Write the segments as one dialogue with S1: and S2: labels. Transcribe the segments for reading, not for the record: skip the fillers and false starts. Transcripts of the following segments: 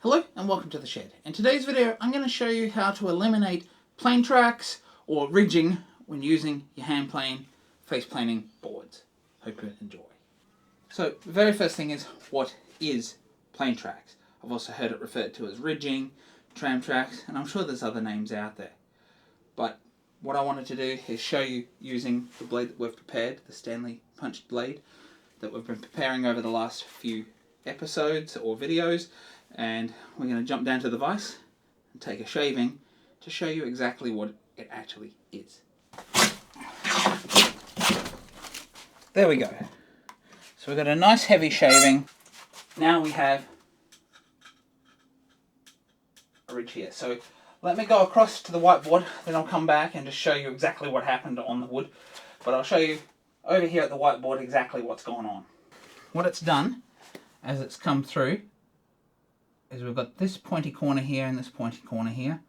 S1: Hello and welcome to the shed. In today's video I'm going to show you how to eliminate plane tracks or ridging when using your hand plane face planing boards. Hope you enjoy. So the very first thing is, what is plane tracks? I've also heard it referred to as ridging, tram tracks, and I'm sure there's other names out there. But what I wanted to do is show you using the blade that we've prepared, the Stanley punched blade that we've been preparing over the last few episodes or videos. And we're going to jump down to the vise and take a shaving to show you exactly what it actually is. There we go. So we've got a nice heavy shaving. Now we have a ridge here. So let me go across to the whiteboard, then I'll come back and just show you exactly what happened on the wood. But I'll show you over here at the whiteboard exactly what's going on. What it's done as it's come through is we've got this pointy corner here and this pointy corner here,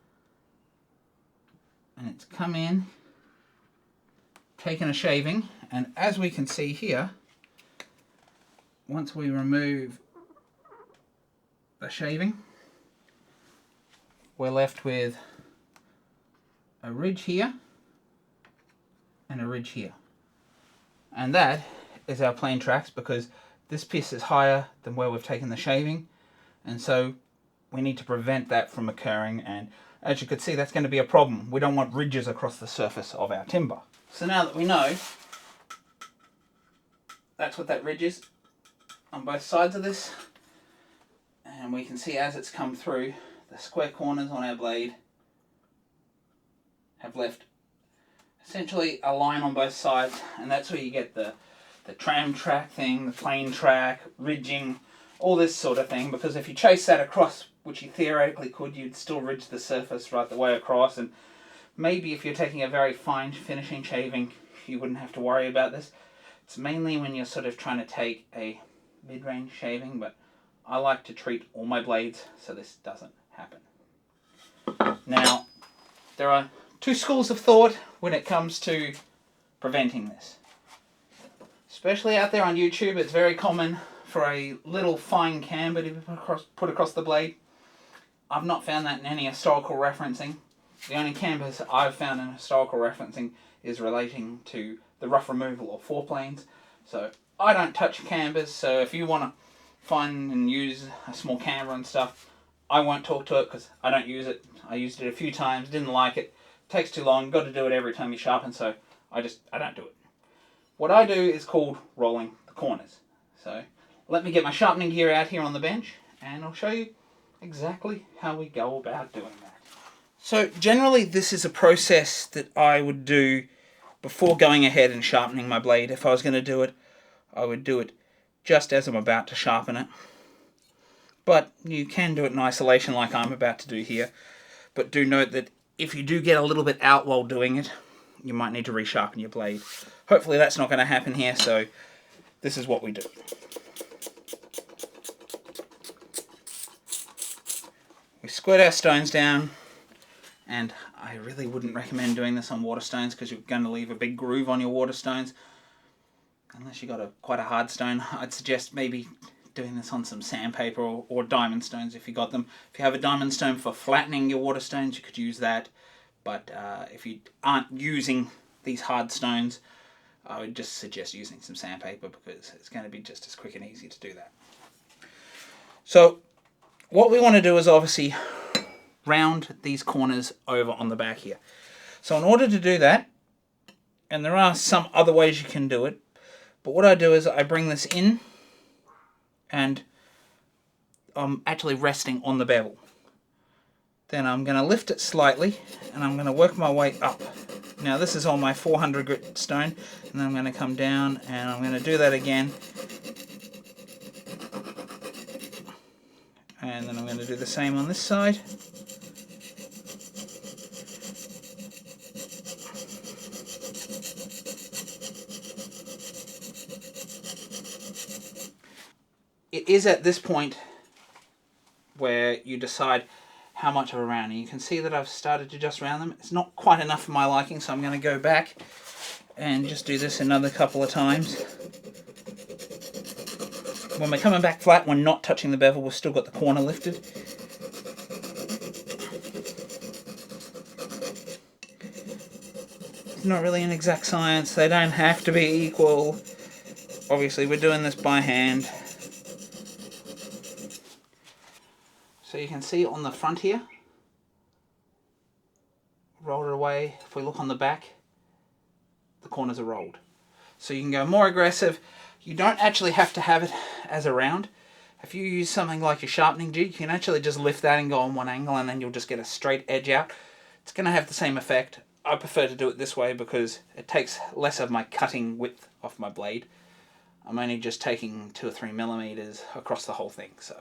S1: and it's come in, taken a shaving, and as we can see here, once we remove the shaving, we're left with a ridge here and a ridge here, and that is our plane tracks, because this piece is higher than where we've taken the shaving. And so we need to prevent that from occurring, and as you can see, that's going to be a problem. We don't want ridges across the surface of our timber. So now that we know that's what that ridge is on both sides of this, and we can see as it's come through, the square corners on our blade have left essentially a line on both sides, and that's where you get the tram track thing, the plane track, ridging, all this sort of thing, because if you chase that across, which you theoretically could, you'd still ridge the surface right the way across, and maybe if you're taking a very fine finishing shaving, you wouldn't have to worry about this. It's mainly when you're sort of trying to take a mid-range shaving, but I like to treat all my blades so this doesn't happen. Now, there are two schools of thought when it comes to preventing this. Especially out there on YouTube, it's very common for a little fine camber to be put across the blade. I've not found that in any historical referencing. The only cambers I've found in historical referencing is relating to the rough removal of foreplanes. So I don't touch cambers, so if you want to find and use a small camber and stuff, I won't talk to it because I don't use it. I used it a few times, didn't like it. Takes too long, got to do it every time you sharpen, so I don't do it. What I do is called rolling the corners. So let me get my sharpening gear out here on the bench and I'll show you exactly how we go about doing that. So generally this is a process that I would do before going ahead and sharpening my blade. If I was going to do it, I would do it just as I'm about to sharpen it. But you can do it in isolation like I'm about to do here. But do note that if you do get a little bit out while doing it, you might need to resharpen your blade. Hopefully that's not going to happen here, so this is what we do. We squirt our stones down, and I really wouldn't recommend doing this on water stones because you're going to leave a big groove on your water stones. Unless you got quite a hard stone, I'd suggest maybe doing this on some sandpaper or diamond stones if you got them. If you have a diamond stone for flattening your water stones, you could use that. But if you aren't using these hard stones, I would just suggest using some sandpaper because it's going to be just as quick and easy to do that. So what we want to do is obviously round these corners over on the back here. So in order to do that, and there are some other ways you can do it, but what I do is I bring this in and I'm actually resting on the bevel. Then I'm going to lift it slightly and I'm going to work my way up. Now this is on my 400 grit stone, and then I'm going to come down and I'm going to do that again. And then I'm going to do the same on this side. It is at this point where you decide how much of a round. And you can see that I've started to just round them. It's not quite enough for my liking, so I'm going to go back and just do this another couple of times. When we're coming back flat, we're not touching the bevel, we've still got the corner lifted. not really an exact science. They don't have to be equal. Obviously, we're doing this by hand. So you can see on the front here, roll it away. If we look on the back, the corners are rolled. So you can go more aggressive. You don't actually have to have it as a round. If you use something like your sharpening jig, you can actually just lift that and go on one angle, and then you'll just get a straight edge out. It's going to have the same effect. I prefer to do it this way because it takes less of my cutting width off my blade. I'm only just taking 2 or 3 millimeters across the whole thing, so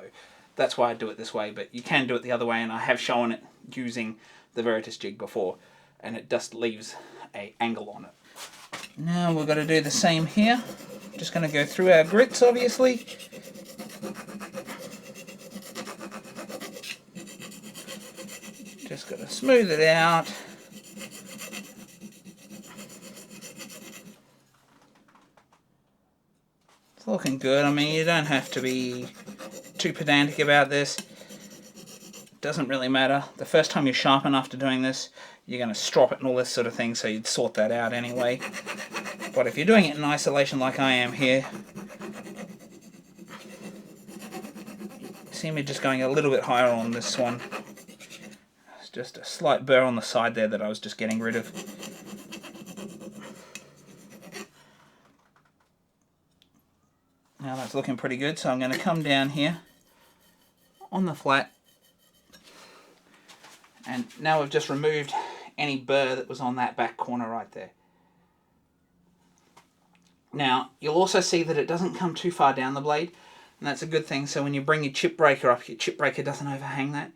S1: that's why I do it this way. But you can do it the other way, and I have shown it using the Veritas jig before, and it just leaves an angle on it. Now we're going to do the same here. Just going to go through our grits, obviously. Just got to smooth it out. It's looking good. I mean, you don't have to be too pedantic about this. It doesn't really matter. The first time you sharpen after doing this, you're going to strop it and all this sort of thing, so you'd sort that out anyway. But if you're doing it in isolation like I am here, see me just going a little bit higher on this one. It's just a slight burr on the side there that I was just getting rid of. Now that's looking pretty good, so I'm going to come down here on the flat, and now we've just removed any burr that was on that back corner right there. Now you'll also see that it doesn't come too far down the blade, and that's a good thing. So when you bring your chip breaker up, your chip breaker doesn't overhang that.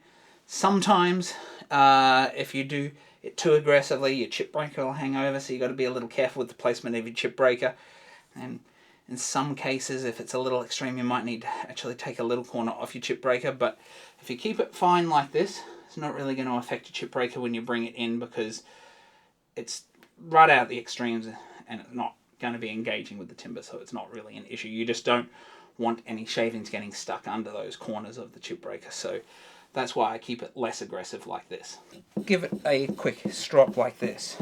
S1: Sometimes if you do it too aggressively, your chip breaker will hang over, so you've got to be a little careful with the placement of your chip breaker. And in some cases, if it's a little extreme, you might need to actually take a little corner off your chip breaker. But if you keep it fine like this, it's not really going to affect your chip breaker when you bring it in, because it's right out the extremes and it's not going to be engaging with the timber, so it's not really an issue. You just don't want any shavings getting stuck under those corners of the chip breaker, so that's why I keep it less aggressive like this. Give it a quick strop like this.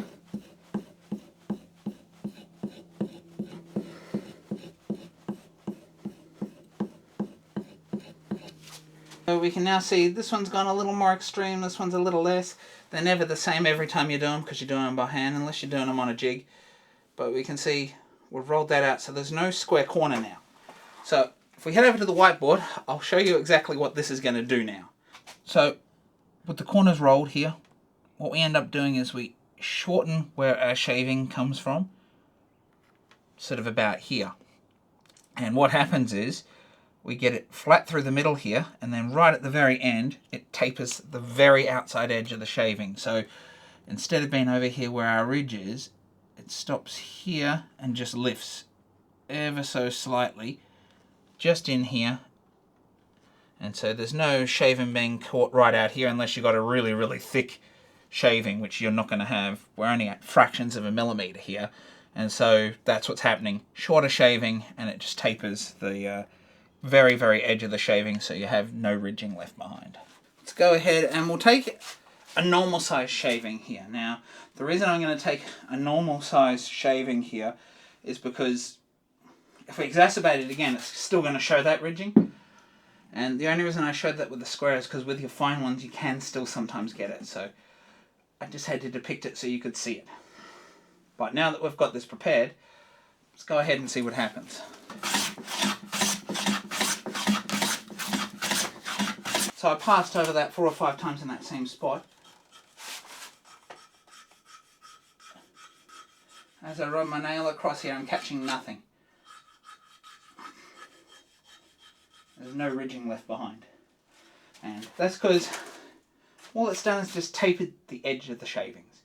S1: So we can now see this one's gone a little more extreme, this one's a little less. They're never the same every time you do them, because you're doing them by hand, unless you're doing them on a jig. But we can see we've rolled that out, so there's no square corner now. So if we head over to the whiteboard, I'll show you exactly what this is going to do now. So with the corners rolled here, what we end up doing is we shorten where our shaving comes from, sort of about here. And what happens is we get it flat through the middle here, and then right at the very end, it tapers the very outside edge of the shaving. So instead of being over here where our ridge is, it stops here and just lifts ever so slightly just in here. And so there's no shaving being caught right out here unless you've got a really, really thick shaving, which you're not going to have. We're only at fractions of a millimeter here. And so that's what's happening. Shorter shaving, and it just tapers the very, very edge of the shaving, so you have no ridging left behind. Let's go ahead and we'll take a normal size shaving here. Now, the reason I'm going to take a normal size shaving here is because if we exacerbate it again, it's still going to show that ridging. And the only reason I showed that with the square is because with your fine ones, you can still sometimes get it. So I just had to depict it so you could see it. But now that we've got this prepared, let's go ahead and see what happens. So I passed over that 4 or 5 times in that same spot. As I run my nail across here, I'm catching nothing. There's no ridging left behind. And that's because all it's done is just tapered the edge of the shavings.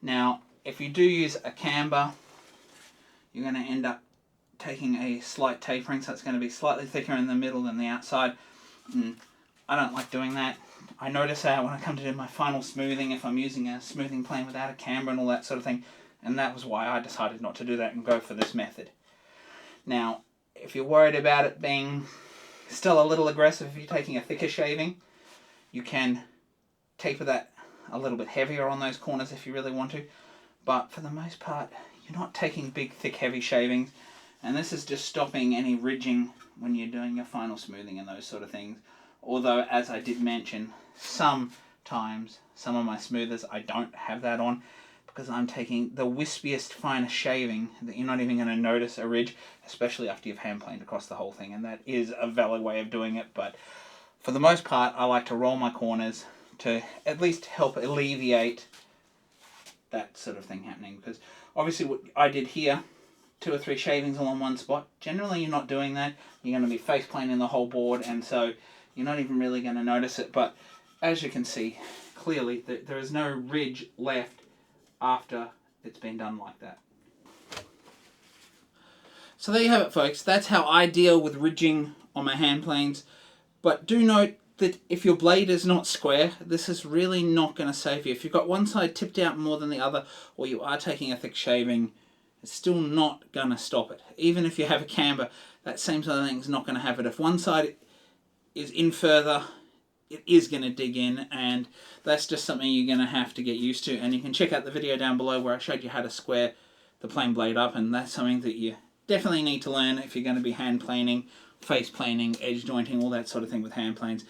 S1: Now, if you do use a camber, you're going to end up taking a slight tapering, so it's going to be slightly thicker in the middle than the outside. And I don't like doing that. I notice that when I come to do my final smoothing, if I'm using a smoothing plane without a camber and all that sort of thing, and that was why I decided not to do that and go for this method. Now, if you're worried about it being still a little aggressive, if you're taking a thicker shaving, you can taper that a little bit heavier on those corners if you really want to. but for the most part, you're not taking big, thick, heavy shavings, and this is just stopping any ridging when you're doing your final smoothing and those sort of things. Although, as I did mention, sometimes some of my smoothers I don't have that on, because I'm taking the wispiest, finest shaving that you're not even going to notice a ridge, especially after you've hand planed across the whole thing, and that is a valid way of doing it. But for the most part, I like to roll my corners to at least help alleviate that sort of thing happening, because obviously what I did here, 2 or 3 shavings all on one spot, generally you're not doing that. You're going to be face planing the whole board, and so you're not even really going to notice it. But as you can see clearly, there is no ridge left after it's been done like that. So there you have it, folks. That's how I deal with ridging on my hand planes. But do note that if your blade is not square, this is really not going to save you. If you've got one side tipped out more than the other, or you are taking a thick shaving, it's still not going to stop it. Even if you have a camber, that same sort of thing is not going to have it. If one side is in further, it is going to dig in, and that's just something you're going to have to get used to. And you can check out the video down below where I showed you how to square the plane blade up, and that's something that you definitely need to learn if you're going to be hand planing, face planing, edge jointing, all that sort of thing with hand planes.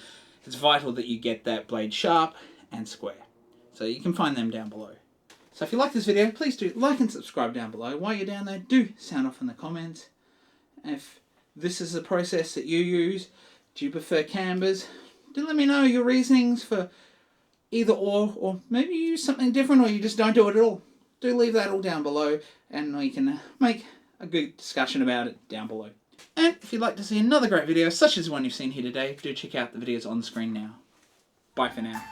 S1: It's vital that you get that blade sharp and square. So you can find them down below. So if you like this video, please do like and subscribe down below. While you're down there, do sound off in the comments. If this is the process that you use, do you prefer cambers? Do let me know your reasonings for either or maybe you use something different, or you just don't do it at all. Do leave that all down below, and we can make a good discussion about it down below. And if you'd like to see another great video, such as the one you've seen here today, do check out the videos on screen now. Bye for now.